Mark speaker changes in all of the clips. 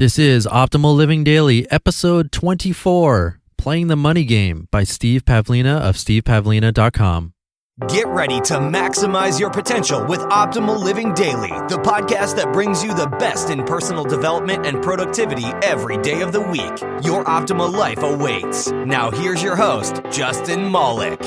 Speaker 1: This is Optimal Living Daily, episode 24, Playing the Money Game by Steve Pavlina of stevepavlina.com.
Speaker 2: Get ready to maximize your potential with Optimal Living Daily, the podcast that brings you the best in personal development and productivity every day of the week. Your optimal life awaits. Now here's your host, Justin Malik.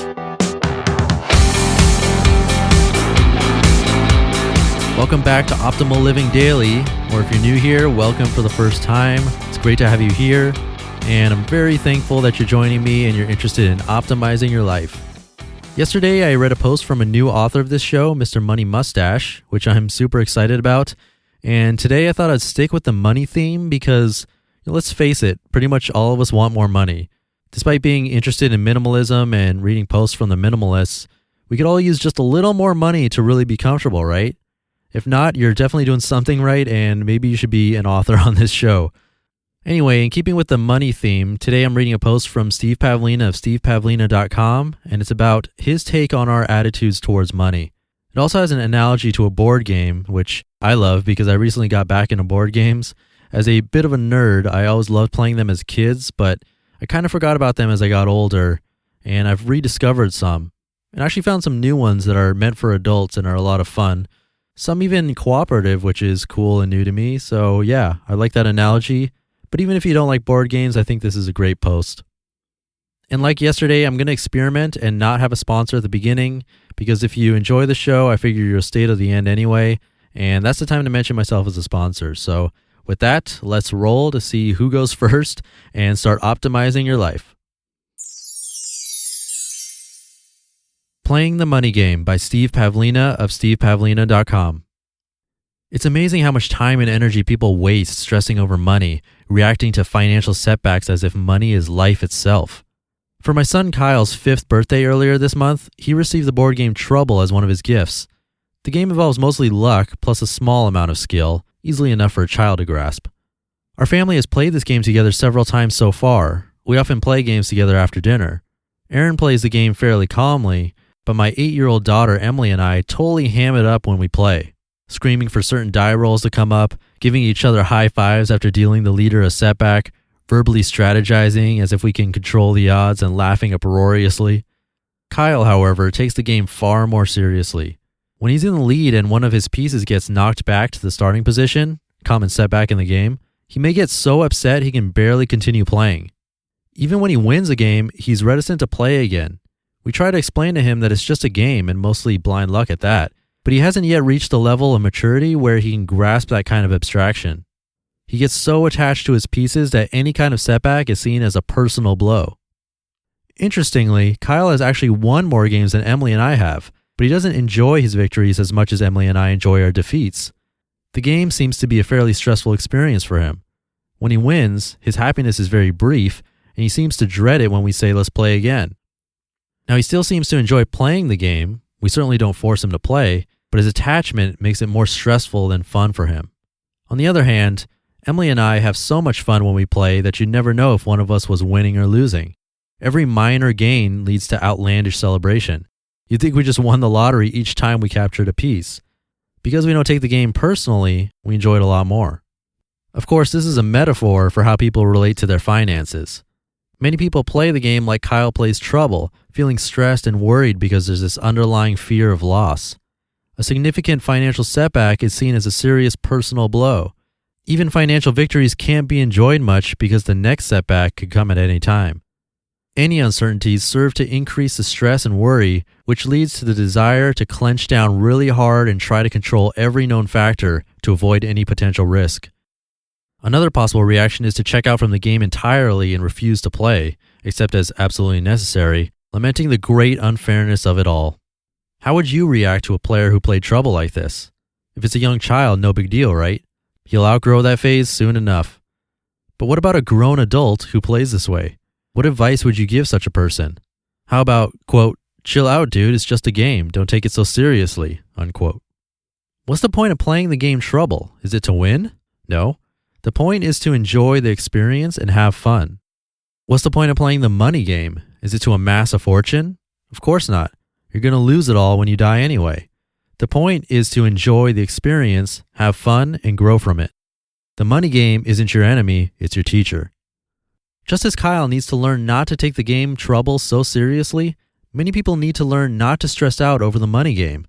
Speaker 1: Welcome back to Optimal Living Daily, or if you're new here, welcome for the first time. It's great to have you here, and I'm very thankful that you're joining me and you're interested in optimizing your life. Yesterday, I read a post from a new author of this show, Mr. Money Mustache, which I'm super excited about. And today I thought I'd stick with the money theme because, let's face it, pretty much all of us want more money. Despite being interested in minimalism and reading posts from the minimalists, we could all use just a little more money to really be comfortable, right? If not, you're definitely doing something right, and maybe you should be an author on this show. Anyway, in keeping with the money theme, today I'm reading a post from Steve Pavlina of stevepavlina.com, and it's about his take on our attitudes towards money. It also has an analogy to a board game, which I love because I recently got back into board games. As a bit of a nerd, I always loved playing them as kids, but I kind of forgot about them as I got older, and I've rediscovered some. And actually found some new ones that are meant for adults and are a lot of fun. Some even cooperative, which is cool and new to me. So yeah, I like that analogy. But even if you don't like board games, I think this is a great post. And like yesterday, I'm going to experiment and not have a sponsor at the beginning, because if you enjoy the show, I figure you'll stay to the end anyway. And that's the time to mention myself as a sponsor. So with that, let's roll to see who goes first and start optimizing your life. Playing the Money Game by Steve Pavlina of stevepavlina.com. It's amazing how much time and energy people waste stressing over money, reacting to financial setbacks as if money is life itself. For my son Kyle's 5th birthday earlier this month, he received the board game Trouble as one of his gifts. The game involves mostly luck plus a small amount of skill, easily enough for a child to grasp. Our family has played this game together several times so far. We often play games together after dinner. Aaron plays the game fairly calmly, but my 8-year-old daughter Emily and I totally ham it up when we play, screaming for certain die rolls to come up, giving each other high fives after dealing the leader a setback, verbally strategizing as if we can control the odds and laughing uproariously. Kyle, however, takes the game far more seriously. When he's in the lead and one of his pieces gets knocked back to the starting position, common setback in the game, he may get so upset he can barely continue playing. Even when he wins a game, he's reticent to play again. We try to explain to him that it's just a game and mostly blind luck at that, but he hasn't yet reached the level of maturity where he can grasp that kind of abstraction. He gets so attached to his pieces that any kind of setback is seen as a personal blow. Interestingly, Kyle has actually won more games than Emily and I have, but he doesn't enjoy his victories as much as Emily and I enjoy our defeats. The game seems to be a fairly stressful experience for him. When he wins, his happiness is very brief, and he seems to dread it when we say let's play again. Now, he still seems to enjoy playing the game. We certainly don't force him to play, but his attachment makes it more stressful than fun for him. On the other hand, Emily and I have so much fun when we play that you never know if one of us was winning or losing. Every minor gain leads to outlandish celebration. You'd think we just won the lottery each time we captured a piece. Because we don't take the game personally, we enjoy it a lot more. Of course, this is a metaphor for how people relate to their finances. Many people play the game like Kyle plays Trouble, feeling stressed and worried because there's this underlying fear of loss. A significant financial setback is seen as a serious personal blow. Even financial victories can't be enjoyed much because the next setback could come at any time. Any uncertainties serve to increase the stress and worry, which leads to the desire to clench down really hard and try to control every known factor to avoid any potential risk. Another possible reaction is to check out from the game entirely and refuse to play, except as absolutely necessary, lamenting the great unfairness of it all. How would you react to a player who played Trouble like this? If it's a young child, no big deal, right? He'll outgrow that phase soon enough. But what about a grown adult who plays this way? What advice would you give such a person? How about, quote, chill out, dude, it's just a game, don't take it so seriously, unquote. What's the point of playing the game Trouble? Is it to win? No. The point is to enjoy the experience and have fun. What's the point of playing the money game? Is it to amass a fortune? Of course not. You're going to lose it all when you die anyway. The point is to enjoy the experience, have fun, and grow from it. The money game isn't your enemy, it's your teacher. Just as Kyle needs to learn not to take the game trouble so seriously, many people need to learn not to stress out over the money game.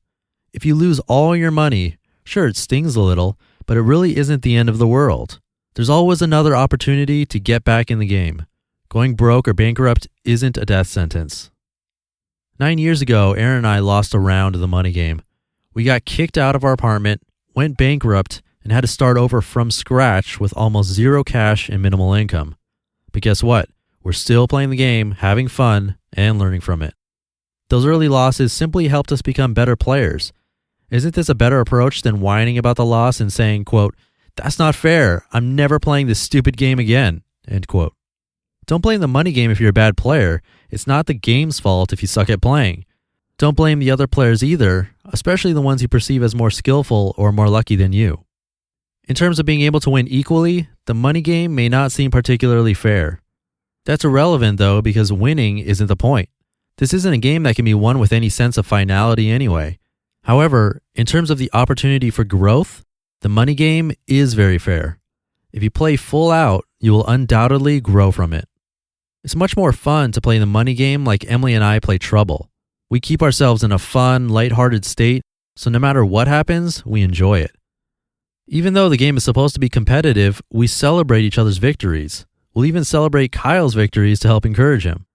Speaker 1: If you lose all your money, sure, it stings a little, but it really isn't the end of the world. There's always another opportunity to get back in the game. Going broke or bankrupt isn't a death sentence. 9 years ago, Aaron and I lost a round of the money game. We got kicked out of our apartment, went bankrupt, and had to start over from scratch with almost zero cash and minimal income. But guess what? We're still playing the game, having fun, and learning from it. Those early losses simply helped us become better players. Isn't this a better approach than whining about the loss and saying, quote, "That's not fair. I'm never playing this stupid game again," end quote. Don't blame the money game if you're a bad player. It's not the game's fault if you suck at playing. Don't blame the other players either, especially the ones you perceive as more skillful or more lucky than you. In terms of being able to win equally, the money game may not seem particularly fair. That's irrelevant though, because winning isn't the point. This isn't a game that can be won with any sense of finality anyway. However, in terms of the opportunity for growth, the money game is very fair. If you play full out, you will undoubtedly grow from it. It's much more fun to play the money game like Emily and I play Trouble. We keep ourselves in a fun, lighthearted state, so no matter what happens, we enjoy it. Even though the game is supposed to be competitive, we celebrate each other's victories. We'll even celebrate Kyle's victories to help encourage him.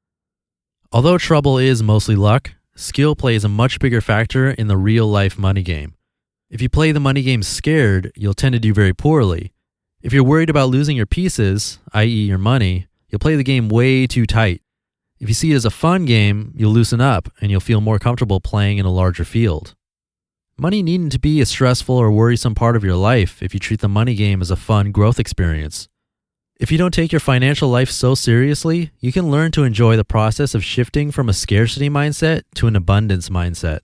Speaker 1: Although Trouble is mostly luck, skill plays a much bigger factor in the real-life money game. If you play the money game scared, you'll tend to do very poorly. If you're worried about losing your pieces, i.e. your money, you'll play the game way too tight. If you see it as a fun game, you'll loosen up and you'll feel more comfortable playing in a larger field. Money needn't to be a stressful or worrisome part of your life if you treat the money game as a fun growth experience. If you don't take your financial life so seriously, you can learn to enjoy the process of shifting from a scarcity mindset to an abundance mindset.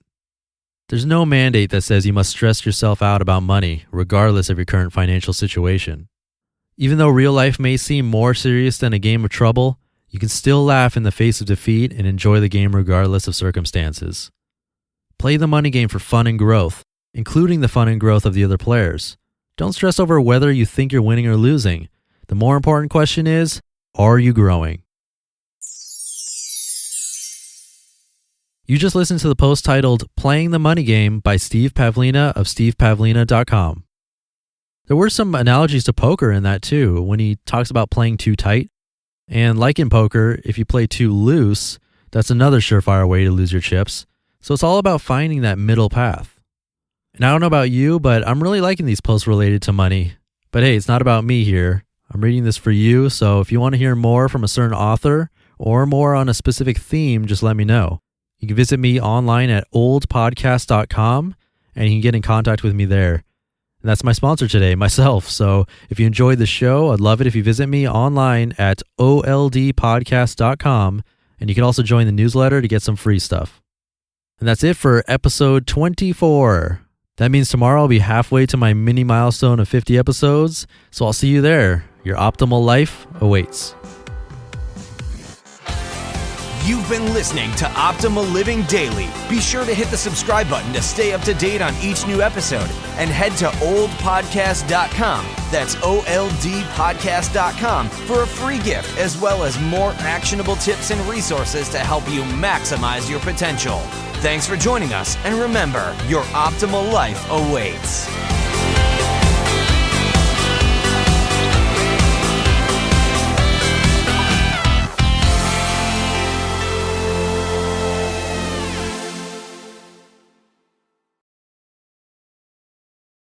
Speaker 1: There's no mandate that says you must stress yourself out about money, regardless of your current financial situation. Even though real life may seem more serious than a game of Trouble, you can still laugh in the face of defeat and enjoy the game regardless of circumstances. Play the money game for fun and growth, including the fun and growth of the other players. Don't stress over whether you think you're winning or losing. The more important question is, are you growing? You just listened to the post titled Playing the Money Game by Steve Pavlina of stevepavlina.com. There were some analogies to poker in that too, when he talks about playing too tight. And like in poker, if you play too loose, that's another surefire way to lose your chips. So it's all about finding that middle path. And I don't know about you, but I'm really liking these posts related to money. But hey, it's not about me here. I'm reading this for you, so if you want to hear more from a certain author or more on a specific theme, just let me know. You can visit me online at oldpodcast.com and you can get in contact with me there. And that's my sponsor today, myself. So if you enjoyed the show, I'd love it if you visit me online at oldpodcast.com, and you can also join the newsletter to get some free stuff. And that's it for episode 24. That means tomorrow I'll be halfway to my mini milestone of 50 episodes, so I'll see you there. Your optimal life awaits.
Speaker 2: You've been listening to Optimal Living Daily. Be sure to hit the subscribe button to stay up to date on each new episode, and head to oldpodcast.com. That's oldpodcast.com for a free gift, as well as more actionable tips and resources to help you maximize your potential. Thanks for joining us, and remember, your optimal life awaits.